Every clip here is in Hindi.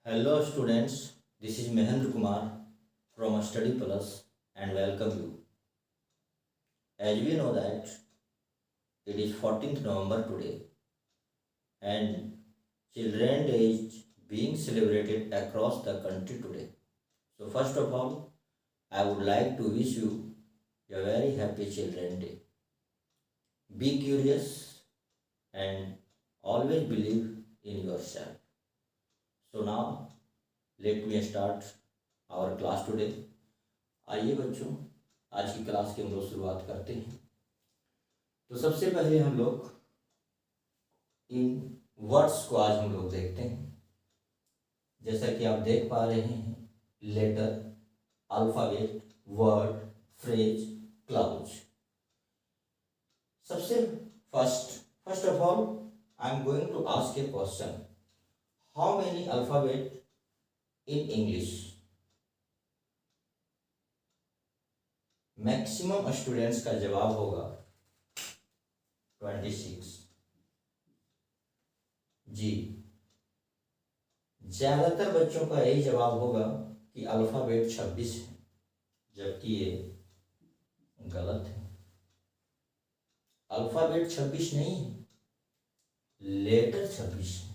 Hello students, this is Mahendra Kumar from Study Plus and welcome you. As we know that it is 14th November today and Children Day is being celebrated across the country today. So first of all, I would like to wish you a very happy Children Day. Be curious and always believe in yourself. So now let me start our class today. आइए बच्चों, आज की क्लास की हम लोग शुरुआत करते हैं। तो सबसे पहले हम लोग इन वर्ड्स को आज हम लोग देखते हैं। जैसा कि आप देख पा रहे हैं, letter, alphabet, word, phrase, clause. सबसे first of all I am going to ask a question, how many alphabet in English? Maximum students का जवाब होगा 26। जी, ज्यादातर बच्चों का यही जवाब होगा कि अल्फाबेट 26 है, जबकि ये गलत है। अल्फाबेट 26 नहीं है, लेटर 26 है।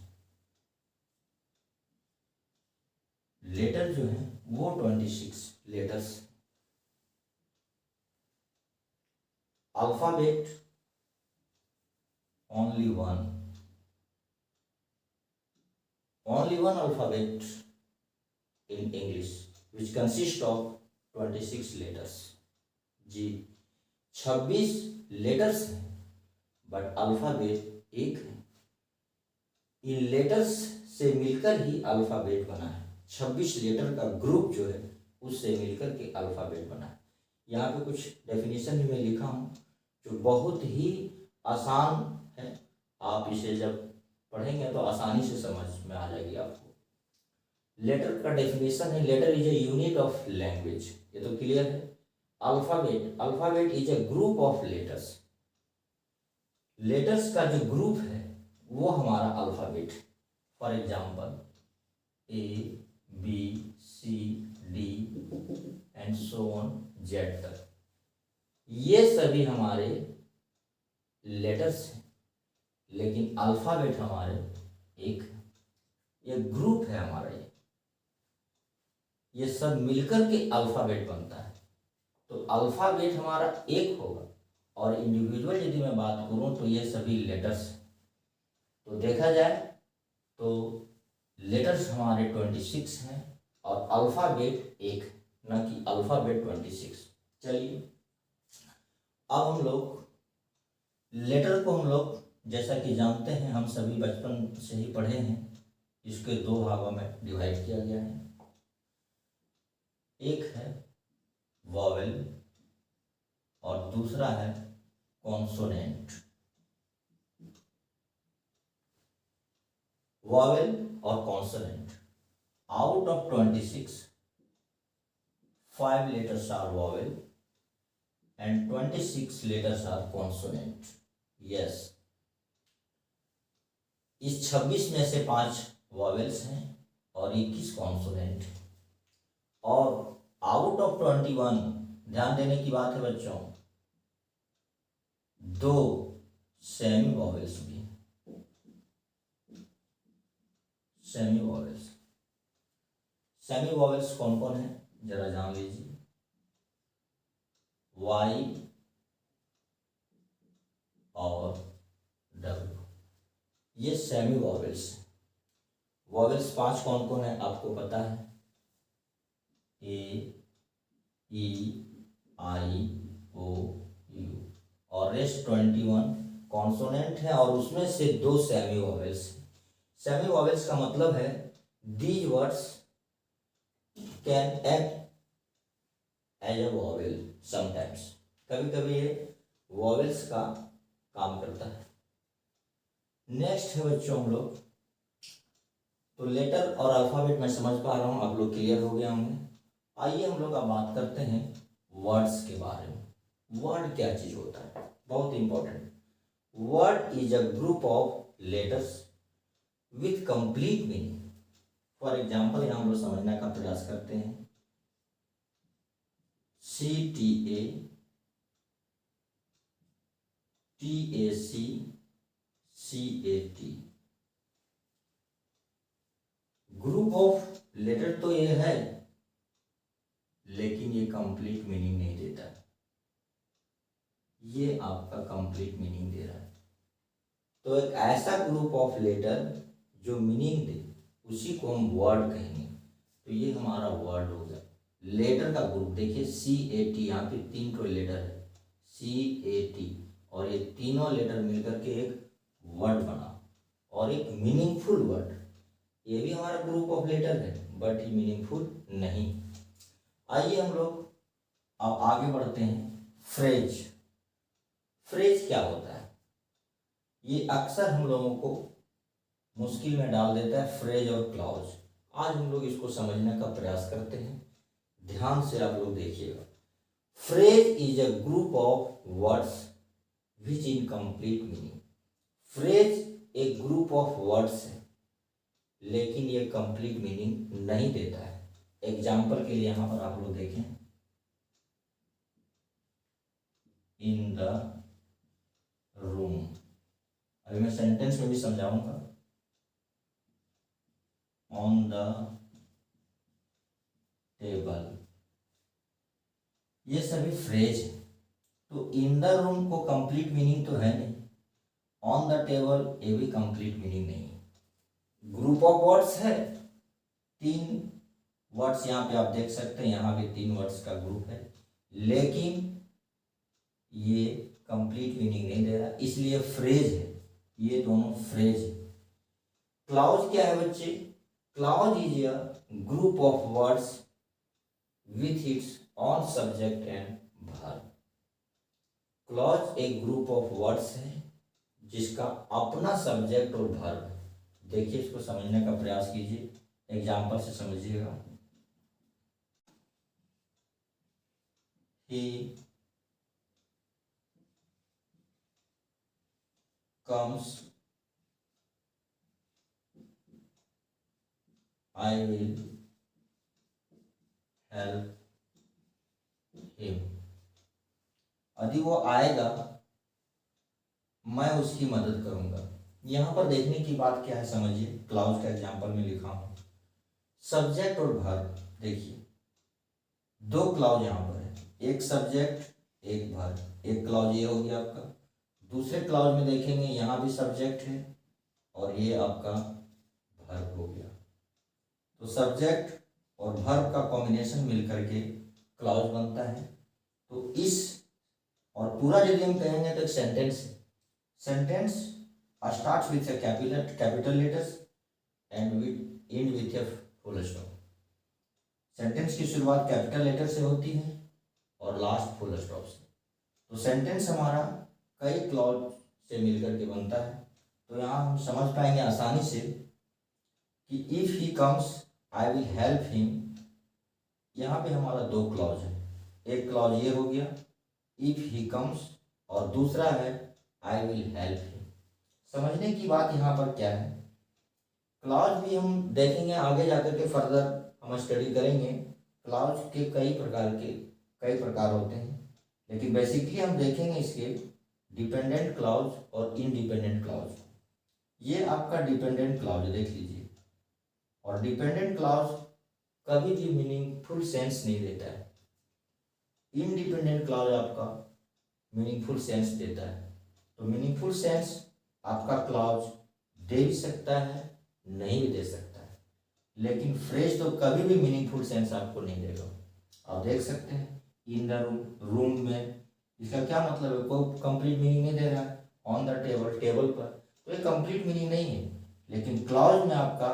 लेटर जो है वो 26 letters. Alphabet only one alphabet in English which consists of 26 letters. जी, 26 लेटर्स हैं बट अल्फाबेट एक है। इन लेटर्स से मिलकर ही अल्फाबेट बना है। 26 लेटर का ग्रुप जो है उससे मिलकर के अल्फाबेट बना है। यहाँ पे कुछ डेफिनेशन भी मैं लिखा हूँ जो बहुत ही आसान है। आप इसे जब पढ़ेंगे तो आसानी से समझ में आ जाएगी आपको। लेटर का डेफिनेशन है, letter is a unit of language. ये तो क्लियर है। Alphabet is a group of letters. Letters का जो ग्रुप है वो हमारा alphabet. For example A B C D and so on Z तक, ये सभी हमारे लेटर्स हैं, लेकिन अल्फाबेट हमारे एक है। ये ग्रुप है हमारा। ये सब मिलकर के अल्फाबेट बनता है। तो अल्फाबेट हमारा एक होगा और इंडिविजुअल यदि मैं बात करूं तो ये सभी लेटर्स हैं। तो देखा जाए तो लेटर्स हमारे 26 हैं और अल्फाबेट एक, न कि अल्फाबेट 26। चलिए अब हम लोग लेटर को हम लोग जैसा कि जानते हैं, हम सभी बचपन से ही पढ़े हैं, इसके दो भागों में डिवाइड किया गया है। एक है वॉवेल और दूसरा है कॉन्सोनेंट। वॉवेल और consonant, out of 26 5 letters are vowel and 26 letters are consonant. Yes, इस 26 में से 5 वॉवेल्स हैं और 21 कॉन्सोनेंट है। और आउट ऑफ 21, ध्यान देने की बात है बच्चों, 2 सेमी वॉवेल्स भी हैं। सेमी वॉवेल्स कौन कौन है जरा जान लीजिए। वाई और डब्ल्यू, ये सेमी वॉवेल्स हैं। वॉवेल्स 5 कौन कौन है आपको पता है? A, E, I, O, U और रेस्ट 21 कॉन्सोनेंट है और उसमें से 2 सेमी वॉवेल्स हैं। सेमी वॉवेल्स का मतलब है these words can act as a vowel sometimes. कभी कभी ये वॉवेल्स का काम करता है। नेक्स्ट है बच्चों हम लोग, तो लेटर और अल्फाबेट मैं समझ पा रहा हूँ, आप लोग क्लियर हो गया होंगे। आइए हम लोग अब बात करते हैं वर्ड्स के बारे में। वर्ड क्या चीज होता है, बहुत important. Word is a group of letters with complete meaning. For example यहाँ हम लोग समझने का प्रयास करते हैं। CTA, TAC, CAT, group of letter तो ये है, लेकिन ये कंप्लीट मीनिंग नहीं देता। ये आपका कंप्लीट मीनिंग दे रहा है। तो एक ऐसा ग्रुप ऑफ लेटर जो मीनिंग दे, उसी को हम वर्ड कहेंगे। तो ये हमारा वर्ड हो गया। लेटर का ग्रुप देखिए, CAT, यहाँ पे 3 ठो लेटर है, CAT, और ये तीनों लेटर मिलकर के एक वर्ड बना, और एक मीनिंगफुल वर्ड। ये भी हमारा ग्रुप ऑफ लेटर है, बट ये मीनिंगफुल नहीं। आइए हम लोग अब आगे बढ़ते हैं। फ्रेज। फ्रेज क्या होता है? ये अक्सर हम लोगों को मुश्किल में डाल देता है, फ्रेज और क्लॉज। आज हम लोग इसको समझने का प्रयास करते हैं। ध्यान से आप लोग देखिएगा। Phrase is a group of words which in complete meaning. Phrase एक ग्रुप ऑफ वर्ड्स है, लेकिन ये कंप्लीट मीनिंग नहीं देता है। एग्जाम्पल के लिए यहां पर आप लोग देखें, इन द रूम। अभी मैं सेंटेंस में भी समझाऊंगा। ऑन द टेबल, ये सभी फ्रेज है। तो इन द रूम को कंप्लीट मीनिंग तो है नहीं, ऑन द टेबल ये भी कंप्लीट मीनिंग नहीं है। ग्रुप ऑफ वर्ड्स है, 3 वर्ड्स यहाँ पे आप देख सकते हैं, यहाँ भी 3 वर्ड्स का ग्रुप है, लेकिन ये कंप्लीट मीनिंग नहीं दे रहा, इसलिए फ्रेज है। ये दोनों फ्रेज है। क्लॉज क्या है बच्चे? Clause is a group of words with its on subject and verb. Clause एक ग्रुप ऑफ वर्ड्स है जिसका अपना सब्जेक्ट और वर्ब है। देखिए, इसको समझने का प्रयास कीजिए, एग्जाम्पल से समझिएगा। He comes, I will help him। यदि वो आएगा, मैं उसकी मदद करूंगा। यहां पर देखने की बात क्या है समझिए। क्लाउज का एग्जाम्पल में लिखा हूं, सब्जेक्ट और वर्ब। देखिए, 2 क्लाउज यहां पर है, एक सब्जेक्ट एक वर्ब। एक क्लाउज ये हो गया आपका। दूसरे क्लाउज में देखेंगे, यहाँ भी सब्जेक्ट है और ये आपका वर्ब हो गया। तो सब्जेक्ट और वर्ब का कॉम्बिनेशन मिलकर के क्लाउज बनता है। तो इस और पूरा यदि हम कहेंगे तो एक सेंटेंस है। Sentence starts with A capital letters and with and with a full stop. Sentence की शुरुआत कैपिटल लेटर से होती है और लास्ट फुल स्टॉप से। तो सेंटेंस हमारा कई क्लॉज से मिलकर के बनता है। तो यहाँ हम समझ पाएंगे आसानी से कि if he comes I will help him. यहाँ पे हमारा 2 क्लॉज है, एक क्लॉज ये हो गया इफ ही कम्स, और दूसरा है आई विल हेल्प हिम। समझने की बात यहाँ पर क्या है, क्लॉज भी हम देखेंगे आगे जाकर के, फर्दर हम स्टडी करेंगे। क्लॉज के कई प्रकार होते हैं, लेकिन बेसिकली हम देखेंगे इसके डिपेंडेंट क्लॉज और इनडिपेंडेंट क्लॉज। ये आपका डिपेंडेंट क्लॉज देख लीजिए, और डिपेंडेंट क्लॉज कभी भी मीनिंगफुल सेंस नहीं देता है। इनडिपेंडेंट क्लॉज आपका मीनिंगफुल सेंस देता है। तो मीनिंगफुल सेंस आपका क्लॉज दे भी सकता है, नहीं भी दे सकता है, लेकिन फ्रेज तो कभी भी मीनिंगफुल सेंस आपको नहीं देगा। आप देख सकते हैं इन द रूम में, इसका क्या मतलब है, कोई कंप्लीट मीनिंग नहीं दे रहा है। ऑन द टेबल, टेबल पर, तो ये कंप्लीट मीनिंग नहीं है, लेकिन क्लॉज में आपका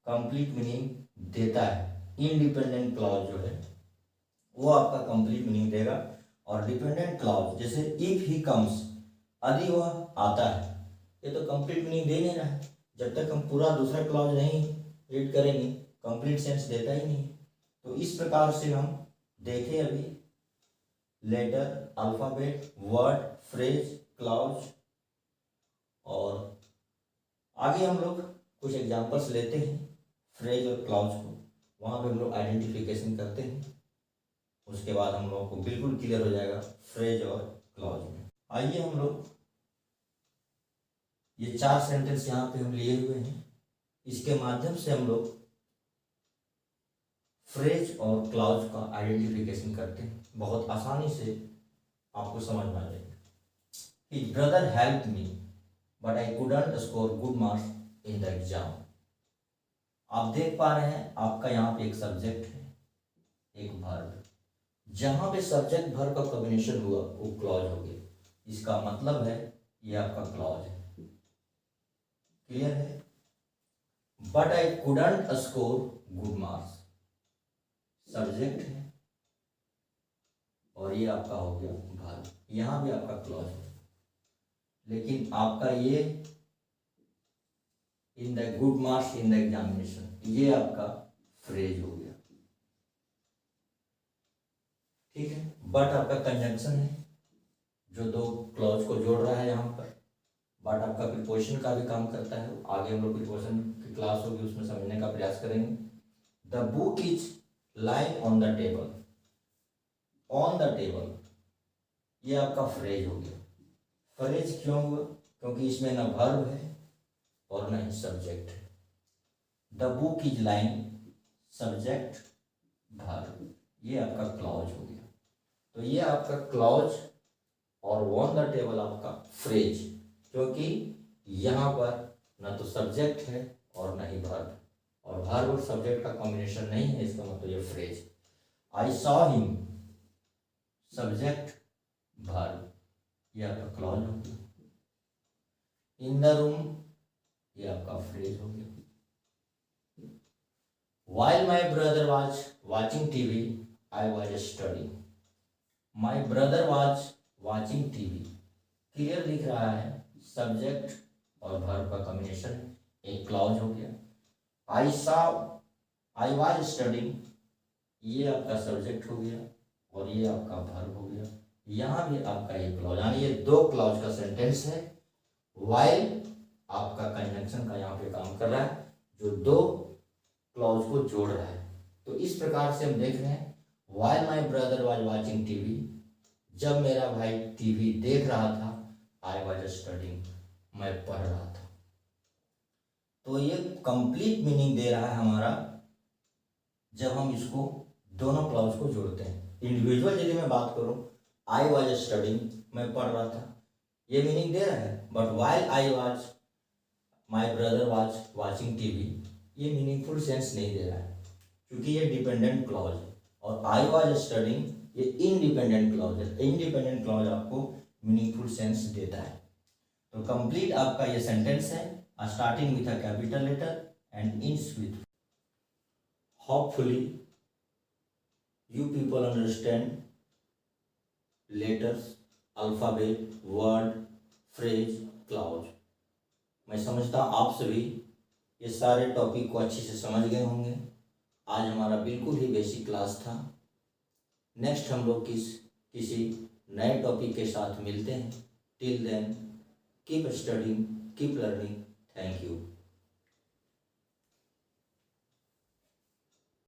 कंप्लीट मीनिंग देता है। इनडिपेंडेंट क्लॉज जो है वो आपका कंप्लीट मीनिंग देगा, और डिपेंडेंट क्लॉज जैसे इफ ही कम्स, यदि वह आता है, ये तो कंप्लीट मीनिंग दे नहीं रहा है। जब तक हम पूरा दूसरा क्लॉज नहीं रीड करेंगे, कंप्लीट सेंस देता ही नहीं। तो इस प्रकार से हम देखें अभी letter, alphabet, word, phrase, clause, और आगे हम लोग कुछ एग्जांपल्स लेते हैं। फ्रेज और क्लाउज को, वहाँ पे हम लोग आइडेंटिफिकेशन करते हैं। उसके बाद हम लोगों को बिल्कुल क्लियर हो जाएगा फ्रेज और क्लाउज में। आइए हम लोग ये 4 सेंटेंस यहाँ पे हम लिए हुए हैं, इसके माध्यम से हम लोग फ्रेज और क्लाउज का आइडेंटिफिकेशन करते हैं। बहुत आसानी से आपको समझ में आ जाएगा। His brother helped me, but I couldn't score good marks in the exam. आप देख पा रहे हैं आपका यहाँ पे एक सब्जेक्ट है, एक वर्ब। जहां पे सब्जेक्ट वर्ब का कॉम्बिनेशन हुआ वो क्लॉज हो गया। इसका मतलब है ये आपका क्लॉज है। क्लियर है? But I couldn't score good marks, subject है और ये आपका हो गया वर्ब। यहां भी आपका क्लॉज है, लेकिन आपका ये in the good marks in the examination, ये आपका फ्रेज हो गया। ठीक है? बट आपका कंजंक्शन है जो दो क्लॉज को जोड़ रहा है यहाँ पर। बट आपका प्रीपोजिशन का भी काम करता है। आगे हम लोग प्रीपोजिशन की क्लास होगी, उसमें समझने का प्रयास करेंगे। The book is lying on the table, on the table, ये आपका फ्रेज हो गया। फ्रेज क्यों हुआ? क्योंकि इसमें ना वर्ब है और ना ही सब्जेक्ट है। The book is lying, subject verb, ये आपका क्लॉज हो गया। तो ये आपका क्लॉज और ऑन द टेबल आपका फ्रेज, क्योंकि यहाँ पर ना तो सब्जेक्ट है और ना ही वर्ब, और वर्ब और सब्जेक्ट का कॉम्बिनेशन नहीं है, इसका मतलब ये phrase. I saw him, subject verb, ये आपका क्लॉज हो गया। इन द रूम, ये आपका फ्रेज हो गया। While my brother was watching TV, I was studying. My brother was watching TV. Clear दिख रहा है, सब्जेक्ट और वर्ब का कॉम्बिनेशन, एक क्लॉज हो गया। I saw, I was studying, ये आपका सब्जेक्ट हो गया और ये आपका वर्ब हो गया। यहाँ भी आपका ये क्लॉज, यानी ये दो क्लॉज का सेंटेंस है। While आपका कंजंक्शन का यहाँ पे काम कर रहा है, जो दो क्लॉज को जोड़ रहा है। तो इस प्रकार से हम देख रहे हैं, while my brother was watching TV, जब मेरा भाई टीवी देख रहा था, I was studying, मैं पढ़ रहा था। तो ये कंप्लीट मीनिंग दे रहा है हमारा जब हम इसको दोनों क्लॉज को जोड़ते हैं। इंडिविजुअल यदि मैं बात करूं, I was studying, मैं पढ़ रहा था, ये मीनिंग दे रहा है। But while I was, my brother was watching TV, ये मीनिंगफुल सेंस नहीं दे रहा है, क्योंकि ये डिपेंडेंट क्लॉज है। और आई वाज स्टडिंग, ये इनडिपेंडेंट क्लॉज है। इनडिपेंडेंट क्लॉज आपको मीनिंगफुल सेंस देता है। तो कंप्लीट आपका ये सेंटेंस है, starting with a capital letter and ends with. Hopefully you people understand letters, alphabet, word, phrase, clause. मैं समझता हूँ आप सभी ये सारे टॉपिक को अच्छे से समझ गए होंगे। आज हमारा बिल्कुल ही बेसिक क्लास था। नेक्स्ट हम लोग किसी नए टॉपिक के साथ मिलते हैं। Till then keep studying, keep learning. Thank you.